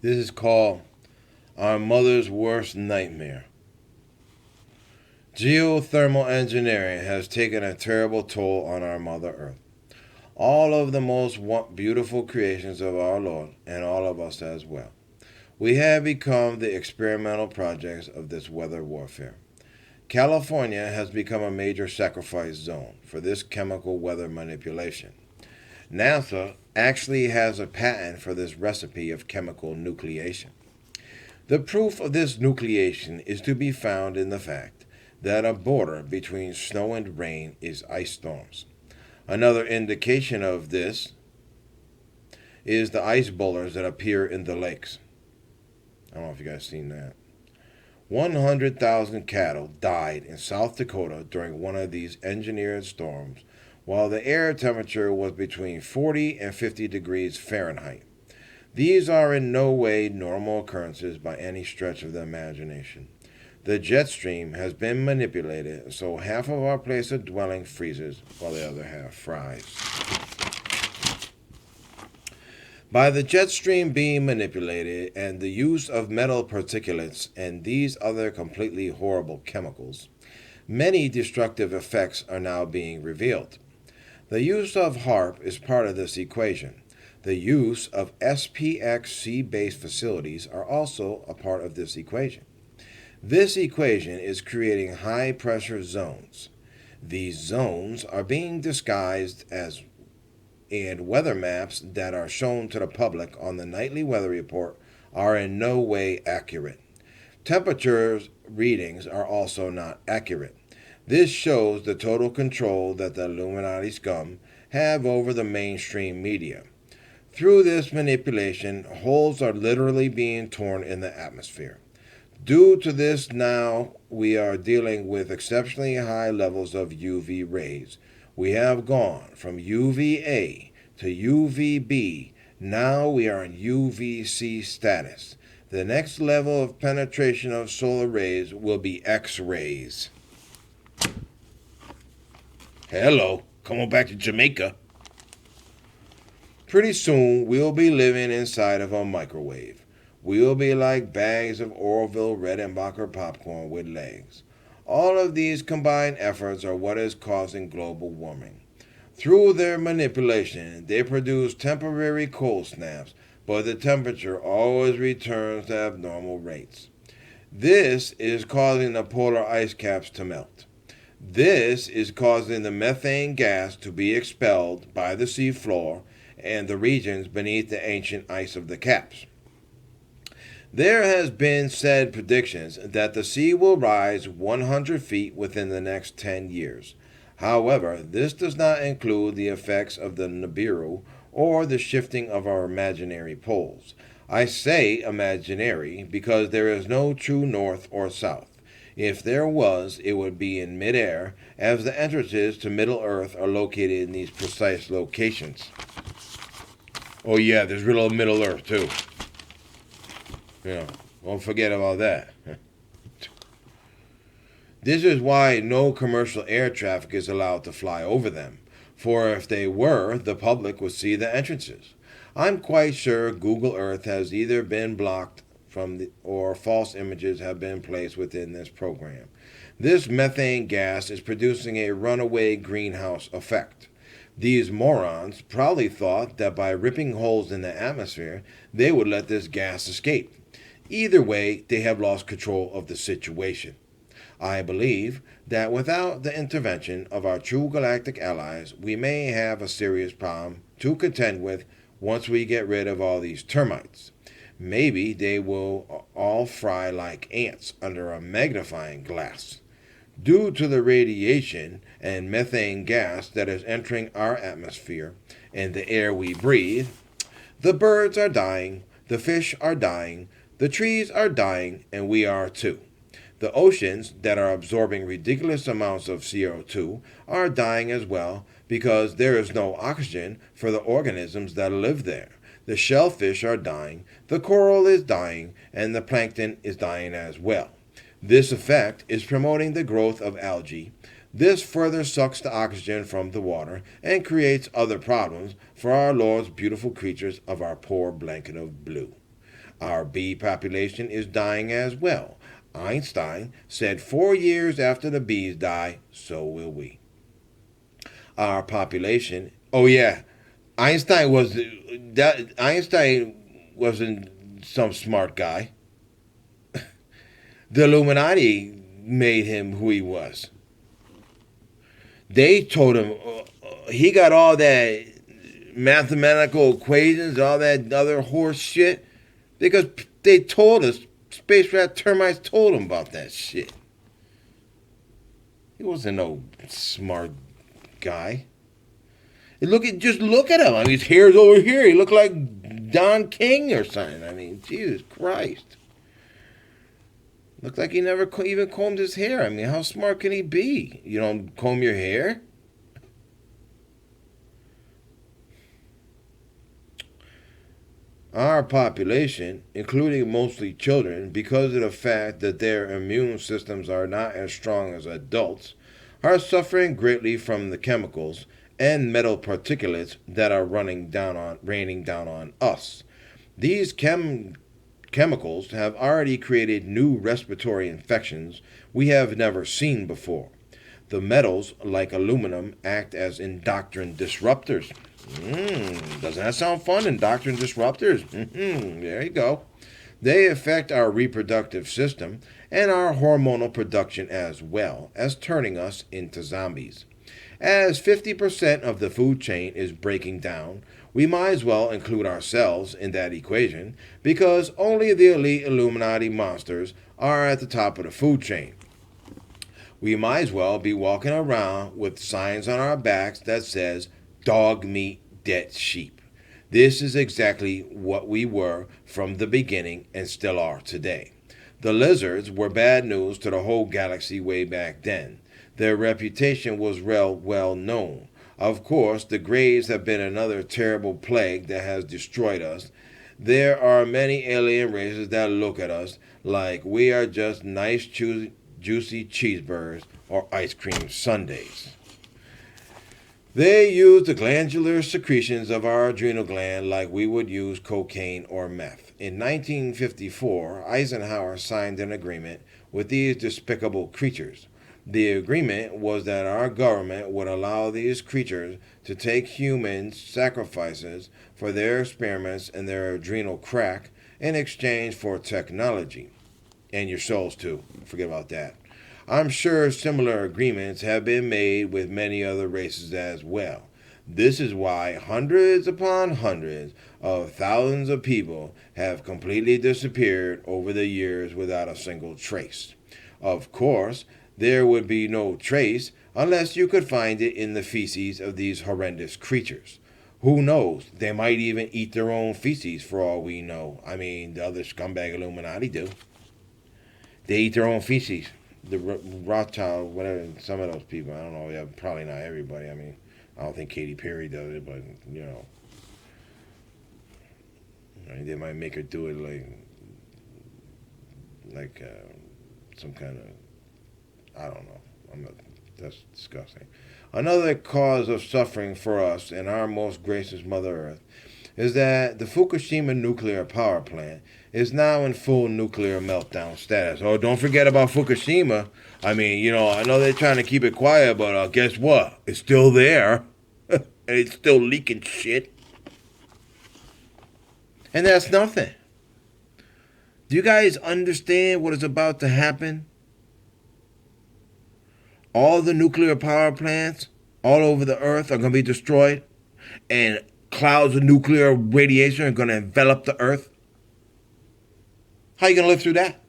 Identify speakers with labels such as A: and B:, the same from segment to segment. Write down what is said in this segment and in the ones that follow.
A: This is called Our Mother's Worst Nightmare. Geothermal engineering has taken a terrible toll on our Mother Earth. All of the most beautiful creations of our Lord, and all of us as well. We have become the experimental projects of this weather warfare. California has become a major sacrifice zone for this chemical weather manipulation. NASA actually has a patent for this recipe of chemical nucleation. The proof of this nucleation is to be found in the fact that a border between snow and rain is ice storms. Another indication of this is the ice boulders that appear in the lakes. I don't know if you guys seen that. 100,000 cattle died in South Dakota during one of these engineered storms while the air temperature was between 40 and 50 degrees Fahrenheit. These are in no way normal occurrences by any stretch of the imagination. The jet stream has been manipulated so half of our place of dwelling freezes while the other half fries. By the jet stream being manipulated and the use of metal particulates and these other completely horrible chemicals, many destructive effects are now being revealed. The use of HARP is part of this equation. The use of SPXC-based facilities are also a part of this equation. This equation is creating high-pressure zones. These zones are being disguised as and weather maps that are shown to the public on the nightly weather report are in no way accurate. Temperature readings are also not accurate. This shows the total control that the Illuminati scum have over the mainstream media. Through this manipulation, holes are literally being torn in the atmosphere. Due to this, now we are dealing with exceptionally high levels of UV rays. We have gone from UVA to UVB. Now we are in UVC status. The next level of penetration of solar rays will be X-rays. Hello, come on back to Jamaica. Pretty soon we'll be living inside of a microwave. We'll be like bags of Orville Redenbacher popcorn with legs. All of these combined efforts are what is causing global warming. Through their manipulation, they produce temporary cold snaps, but the temperature always returns to abnormal rates. This is causing the polar ice caps to melt. This is causing the methane gas to be expelled by the sea floor and the regions beneath the ancient ice of the caps. There has been said predictions that the sea will rise 100 feet within the next 10 years. However, this does not include the effects of the Nibiru or the shifting of our imaginary poles. I say imaginary because there is no true north or south. If there was, it would be in midair, as the entrances to Middle Earth are located in these precise locations. Oh yeah, there's real Middle Earth too. Don't forget about that. This is why no commercial air traffic is allowed to fly over them, for if they were, the public would see the entrances. I'm quite sure Google Earth has either been blocked or false images have been placed within this program. This methane gas is producing a runaway greenhouse effect. These morons probably thought that by ripping holes in the atmosphere, they would let this gas escape. Either way, they have lost control of the situation. I believe that without the intervention of our true galactic allies, we may have a serious problem to contend with once we get rid of all these termites. Maybe they will all fry like ants under a magnifying glass. Due to the radiation and methane gas that is entering our atmosphere and the air we breathe, the birds are dying, the fish are dying, the trees are dying, and we are too. The oceans that are absorbing ridiculous amounts of CO2 are dying as well because there is no oxygen for the organisms that live there. The shellfish are dying, the coral is dying, and the plankton is dying as well. This effect is promoting the growth of algae. This further sucks the oxygen from the water and creates other problems for our Lord's beautiful creatures of our poor blanket of blue. Our bee population is dying as well. Einstein said 4 years after the bees die, so will we. Our population. Oh yeah, Einstein wasn't some smart guy. The Illuminati made him who he was. They told him he got all that mathematical equations, all that other horse shit, because they told us, space rat termites told him about that shit. He wasn't no smart guy. Just look at him. I mean, his hair's over here. He looked like Don King or something. I mean, Jesus Christ. Looked like he never even combed his hair. I mean, how smart can he be? You don't comb your hair? Our population, including mostly children, because of the fact that their immune systems are not as strong as adults, are suffering greatly from the chemicals and metal particulates that are raining down on us. These chemicals have already created new respiratory infections we have never seen before. The metals, like aluminum, act as endocrine disruptors. Doesn't that sound fun? Endocrine disruptors. There you go. They affect our reproductive system and our hormonal production as well as turning us into zombies. As 50% of the food chain is breaking down, we might as well include ourselves in that equation because only the elite Illuminati monsters are at the top of the food chain. We might as well be walking around with signs on our backs that says dog meat, dead sheep. This is exactly what we were from the beginning and still are today. The lizards were bad news to the whole galaxy way back then. Their reputation was well known. Of course, the Greys have been another terrible plague that has destroyed us. There are many alien races that look at us like we are just nice, juicy cheeseburgers or ice cream sundaes. They use the glandular secretions of our adrenal gland like we would use cocaine or meth. In 1954, Eisenhower signed an agreement with these despicable creatures. The agreement was that our government would allow these creatures to take human sacrifices for their experiments and their adrenal crack in exchange for technology. And your souls, too. Forget about that. I'm sure similar agreements have been made with many other races as well. This is why hundreds upon hundreds of thousands of people have completely disappeared over the years without a single trace. Of course, there would be no trace unless you could find it in the feces of these horrendous creatures. Who knows? They might even eat their own feces for all we know. I mean, the other scumbag Illuminati do. They eat their own feces. The Rothschild, whatever, some of those people, I don't know, yeah, probably not everybody. I mean, I don't think Katy Perry does it, but, they might make her do it like some kind of, I don't know. That's disgusting. Another cause of suffering for us and our most gracious Mother Earth is that the Fukushima nuclear power plant is now in full nuclear meltdown status. Oh, don't forget about Fukushima. I mean, I know they're trying to keep it quiet, but guess what? It's still there. And it's still leaking shit. And that's nothing. Do you guys understand what is about to happen? All the nuclear power plants all over the earth are going to be destroyed, and clouds of nuclear radiation are going to envelop the earth. How are you going to live through that?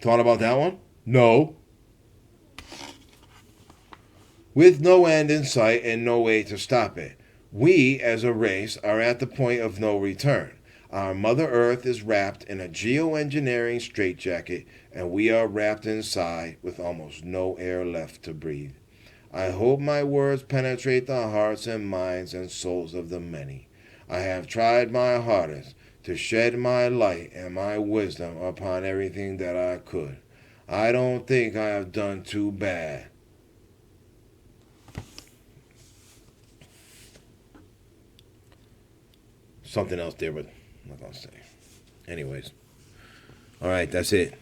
A: Thought about that one? No. With no end in sight and no way to stop it, we as a race are at the point of no return. Our Mother Earth is wrapped in a geoengineering straitjacket, and we are wrapped inside with almost no air left to breathe. I hope my words penetrate the hearts and minds and souls of the many. I have tried my hardest to shed my light and my wisdom upon everything that I could. I don't think I have done too bad. something else there, but I'm not gonna say. Anyways, all right, that's it.